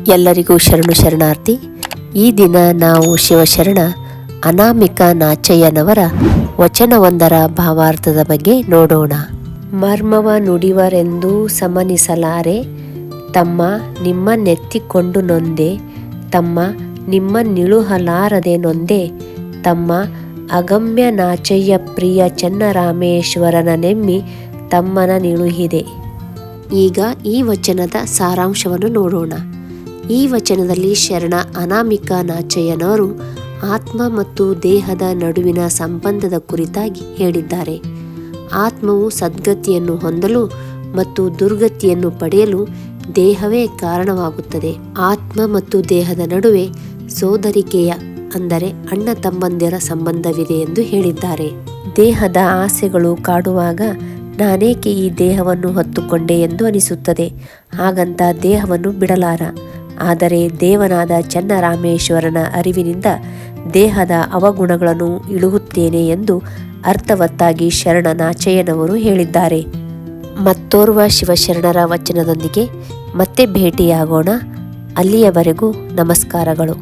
ಎಲ್ಲರಿಗೂ ಶರಣು ಶರಣಾರ್ಥಿ. ಈ ದಿನ ನಾವು ಶಿವಶರಣ ಅನಾಮಿಕ ನಾಚಯ್ಯನವರ ವಚನವೊಂದರ ಭಾವಾರ್ಥದ ಬಗ್ಗೆ ನೋಡೋಣ. ಮರ್ಮವ ನುಡಿವರೆಂದು ಸಮನಿಸಲಾರೆ, ತಮ್ಮ ನಿಮ್ಮನ್ನೆತ್ತಿಕೊಂಡು ನೊಂದೆ, ತಮ್ಮ ನಿಮ್ಮನ್ನಿಳುಹಲಾರದೆ ನೊಂದೆ, ತಮ್ಮ ಅಗಮ್ಯ ನಾಚಯ್ಯ ಪ್ರಿಯ ಚನ್ನರಾಮೇಶ್ವರನ ನೆಮ್ಮಿ ತಮ್ಮನ ನಿಳುಹಿದೆ. ಈಗ ಈ ವಚನದ ಸಾರಾಂಶವನ್ನು ನೋಡೋಣ. ಈ ವಚನದಲ್ಲಿ ಶರಣ ಅನಾಮಿಕ ನಾಚಯ್ಯನವರು ಆತ್ಮ ಮತ್ತು ದೇಹದ ನಡುವಿನ ಸಂಬಂಧದ ಕುರಿತಾಗಿ ಹೇಳಿದ್ದಾರೆ. ಆತ್ಮವು ಸದ್ಗತಿಯನ್ನು ಹೊಂದಲು ಮತ್ತು ದುರ್ಗತಿಯನ್ನು ಪಡೆಯಲು ದೇಹವೇ ಕಾರಣವಾಗುತ್ತದೆ. ಆತ್ಮ ಮತ್ತು ದೇಹದ ನಡುವೆ ಸೋದರಿಕೆಯ ಅಂದರೆ ಅಣ್ಣ ತಮ್ಮಂದಿರ ಸಂಬಂಧವಿದೆ ಎಂದು ಹೇಳಿದ್ದಾರೆ. ದೇಹದ ಆಸೆಗಳು ಕಾಡುವಾಗ ನಾನೇಕೆ ಈ ದೇಹವನ್ನು ಹೊತ್ತುಕೊಂಡೆ ಎಂದು ಅನಿಸುತ್ತದೆ. ಹಾಗಂತ ದೇಹವನ್ನು ಬಿಡಲಾರ. ಆದರೆ ದೇವನಾದ ಚನ್ನರಾಮೇಶ್ವರನ ಅರಿವಿನಿಂದ ದೇಹದ ಅವಗುಣಗಳನ್ನು ಇಳುಹುತ್ತೇನೆ ಎಂದು ಅರ್ಥವತ್ತಾಗಿ ಶರಣ ನಾಚಯ್ಯನವರು ಹೇಳಿದ್ದಾರೆ. ಮತ್ತೋರ್ವ ಶಿವಶರಣರ ವಚನದೊಂದಿಗೆ ಮತ್ತೆ ಭೇಟಿಯಾಗೋಣ. ಅಲ್ಲಿಯವರೆಗೂ ನಮಸ್ಕಾರಗಳು.